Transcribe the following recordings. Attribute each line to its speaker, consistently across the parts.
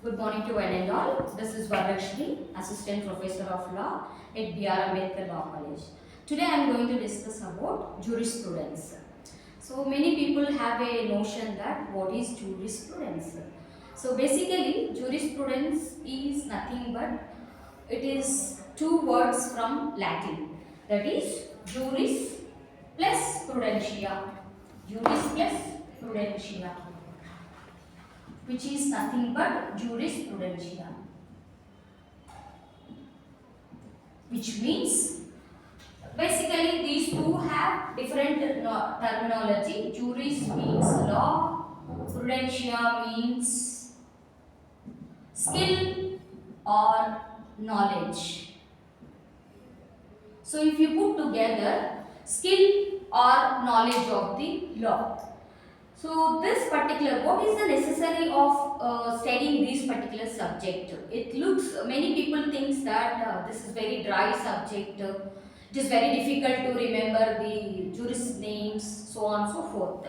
Speaker 1: Good morning to one and all. This is Varlakshmi, Assistant Professor of Law at B.R. Ambedkar Law College. Today I am going to discuss about jurisprudence. So many people have a notion that what is jurisprudence. So basically jurisprudence is nothing but it is two words from Latin, that is juris plus prudentia. Juris plus prudentia, which is nothing but jurisprudentia, which means basically these two have different terminology. Juris means law, prudentia means skill or knowledge. So if you put together skill or knowledge of the law. So this particular, what is the necessary of studying this particular subject? It looks, many people thinks that this is very dry subject. It is very difficult to remember the jurist names, so on and so forth.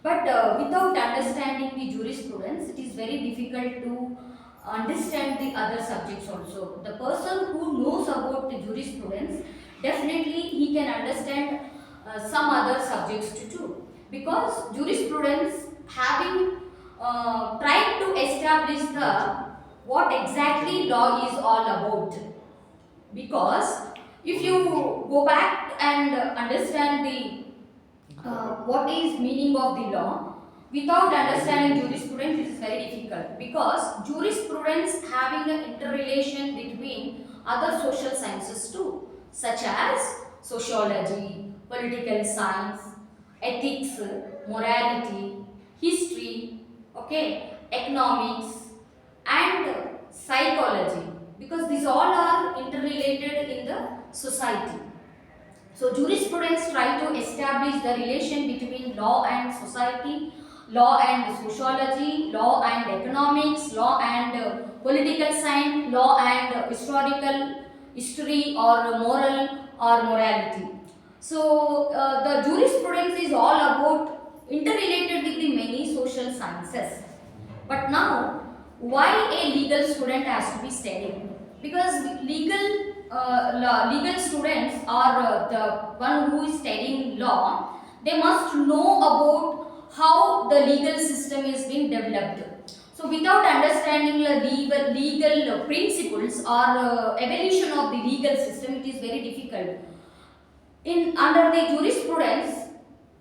Speaker 1: But without understanding the jurisprudence, it is very difficult to understand the other subjects also. The person who knows about the jurisprudence, definitely he can understand some other subjects too, because jurisprudence having tried to establish the what exactly law is all about. Because if you go back and understand the what is meaning of the law without understanding jurisprudence, it is very difficult, because jurisprudence having an interrelation between other social sciences too, such as sociology, political science, ethics, morality, history, okay, economics and psychology, because these all are interrelated in the society. So jurisprudence try to establish the relation between law and society, law and sociology, law and economics, law and political science, law and historical history or moral or morality. So the jurisprudence is all about interrelated with the many social sciences. But now, why a legal student has to be studying? Because legal students are the one who is studying law. They must know about how the legal system is being developed. So, without understanding the legal principles or evolution of the legal system, it is very difficult. In under the jurisprudence,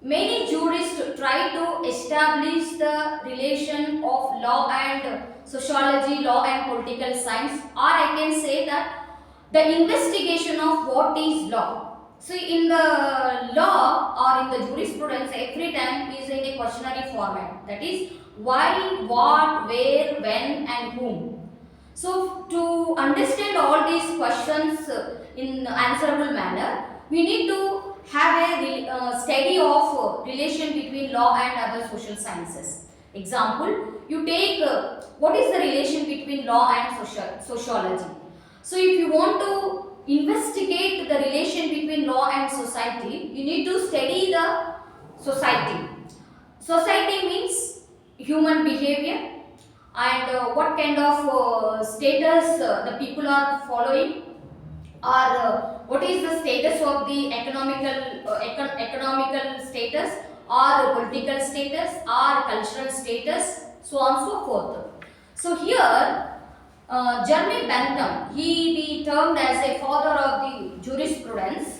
Speaker 1: many jurists try to establish the relation of law and sociology, law and political science, or I can say that the investigation of what is law. See, in the law or in the jurisprudence, every time is in a questionnaire format. That is why, what, where, when, and whom. So, to understand all these questions in answerable manner, we need to have a study of relation between law and other social sciences. Example, you take what is the relation between law and sociology. So if you want to investigate the relation between law and society, you need to study the society. Society means human behavior and what kind of status the people are following, or what is the status of the economical status or political status or cultural status, so on and so forth. So here Jeremy Bentham, he be termed as a father of the jurisprudence.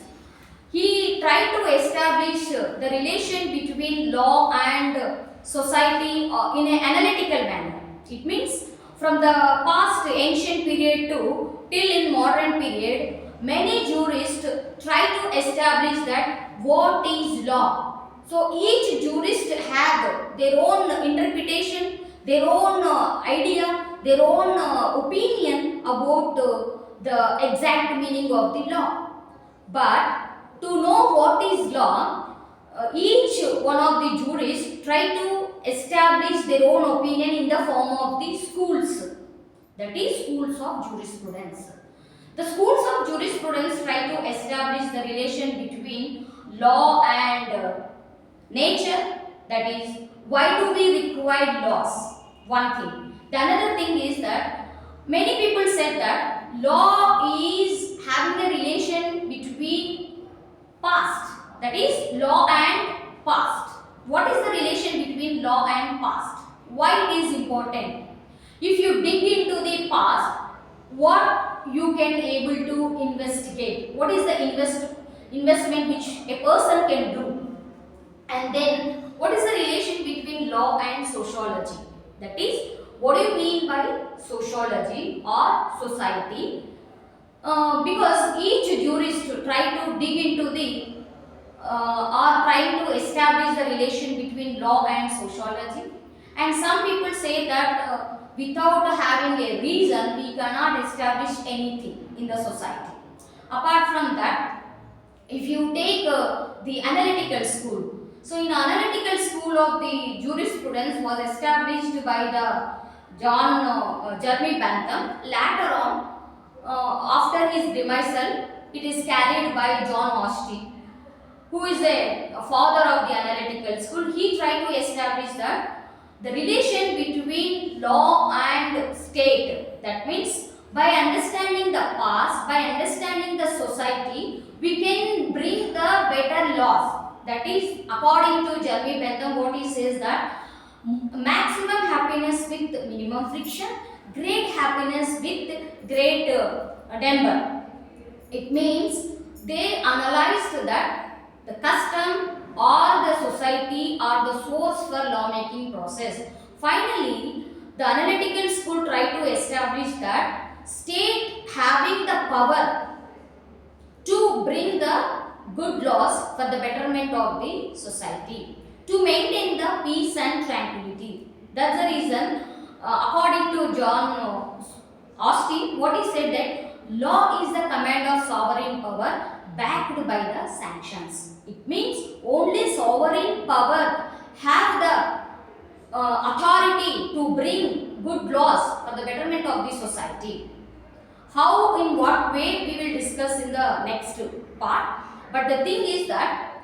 Speaker 1: He tried to establish the relation between law and society in an analytical manner. It means from the past ancient period to till in modern period, many jurists try to establish that what is law. So each jurist have their own interpretation, their own idea, their own opinion about the exact meaning of the law. But to know what is law, each one of the jurists try to establish their own opinion in the form of the schools, that is schools of jurisprudence. The schools of jurisprudence try to establish the relation between law and nature, that is why do we require laws, one thing. The another thing is the Many people said that law is having a relation between past, that is law and past. What is the relation between law and past? Why it is important? If you dig into the past, what you can able to investigate? What is the investment which a person can do? And then what is the relation between law and sociology? That is, what do you mean by sociology or society? Because each jurist try to dig into the are trying to establish the relation between law and sociology, and some people say that without having a reason we cannot establish anything in the society. Apart from that, if you take the analytical school, so in analytical school of the jurisprudence was established by the Jeremy Bentham. Later on, after his demisal, it is carried by John Austin, who is a father of the analytical school. He tried to establish that the relation between law and state. That means by understanding the past, by understanding the society, we can bring the better laws. That is, according to Jeremy Bentham, what he says that maximum happiness with minimum friction, great happiness with great number. It means they analyzed that the custom or the society are the source for lawmaking process. Finally, the analytical school tried to establish that state having the power to bring the good laws for the betterment of the society, to maintain the peace and tranquility. That's the reason, according to John Austin, what he said that law is the command of sovereign power backed by the sanctions. It means only sovereign power have the authority to bring good laws for the betterment of the society. How, in what way, we will discuss in the next part. But the thing is that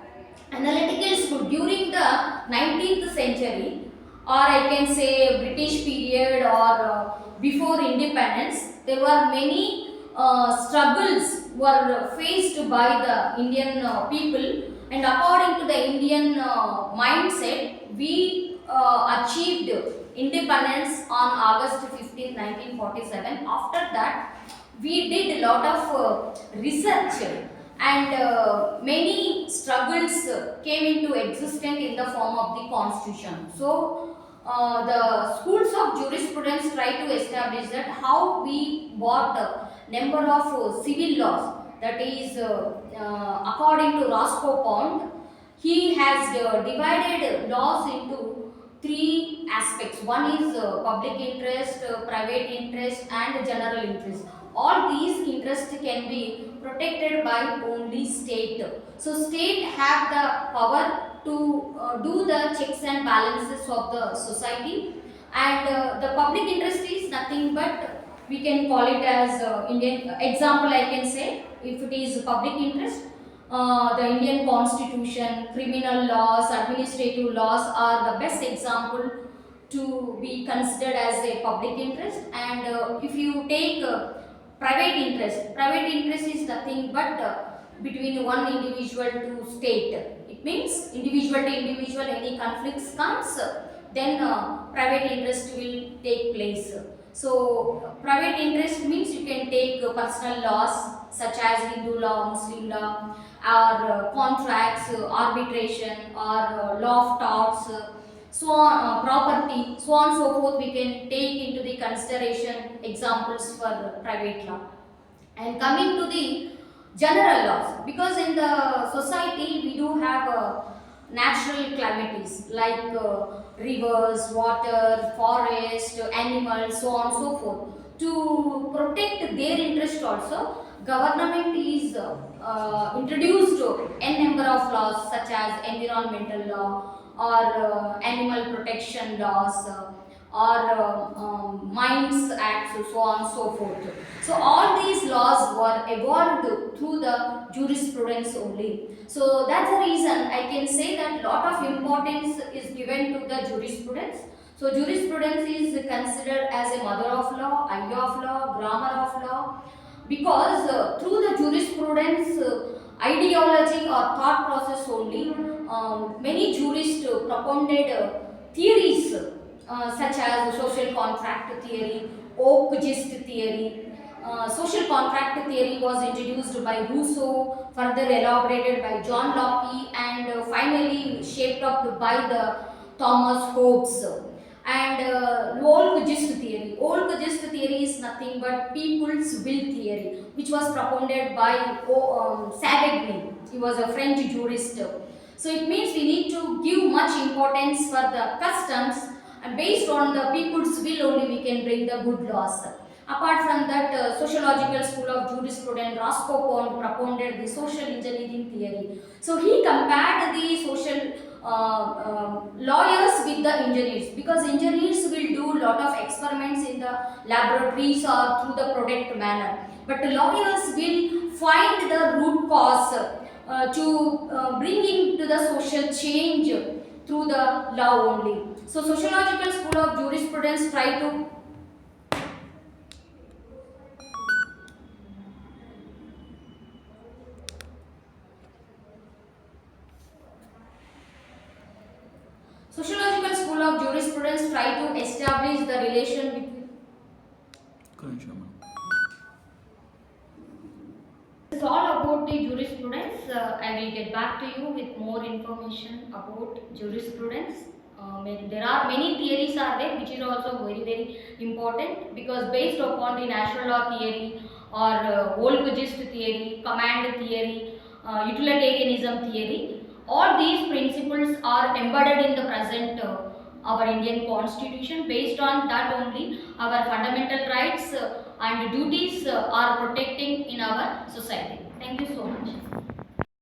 Speaker 1: analytical school during the 19th century, or I can say British period, or before independence, there were many struggles were faced by the Indian people, and according to the Indian mindset, we achieved independence on August 15, 1947. After that, we did a lot of research, and many struggles came into existence in the form of the constitution. So the schools of jurisprudence try to establish that how we got a number of civil laws, that is according to Roscoe Pound, he has divided laws into three aspects. One is public interest, private interest, and general interest. All these interests can be protected by only state. So state have the power to do the checks and balances of the society, and the public interest is nothing but we can call it as Indian example. I can say, if it is public interest, the Indian constitution, criminal laws, administrative laws are the best example to be considered as a public interest. And if you take private interest is nothing but between one individual to state. It means individual to individual, any conflicts comes, then private interest will take place. So private interest means you can take personal laws such as Hindu law, Muslim law, or contracts, arbitration, or law of torts, so on, property, so on so forth. We can take into the consideration examples for private law. And coming to the general laws, because in the society we do have natural calamities like rivers, water, forest, animals, so on so forth. To protect their interest also, government is introduced n number of laws such as environmental law, or animal protection laws, or Mines Act, so on so forth. So all these laws were evolved through the jurisprudence only. So that's the reason I can say that lot of importance is given to the jurisprudence. So jurisprudence is considered as a mother of law, eye idea of law, grammar of law, because through the jurisprudence, ideology or thought process only, many jurists propounded theories such as social contract theory, oak gist theory. Social contract theory was introduced by Rousseau, further elaborated by John Locke, and finally shaped up by the Thomas Hobbes. And old gist theory. Old gist theory is nothing but people's will theory, which was propounded by Savigny. He was a French jurist. So it means we need to give much importance for the customs, and based on the people's will only we can bring the good laws. Apart from that, sociological school of jurisprudence, Roscoe Pound propounded the social engineering theory. So he compared the social lawyers with the engineers, because engineers will do lot of experiments in the laboratories or through the product manner, but the lawyers will find the root cause to bring into the social change through the law only. So sociological school of jurisprudence try to Sociological school of jurisprudence try to establish the relation between. This is all about the jurisprudence. I will get back to you with more information about jurisprudence. There are many theories are there, which is also very important, because based upon the natural law theory or Volkgist theory, command theory, utilitarianism theory, all these principles are embedded in the present our Indian constitution. Based on that only our fundamental rights and duties are protecting in our society. Thank you so much.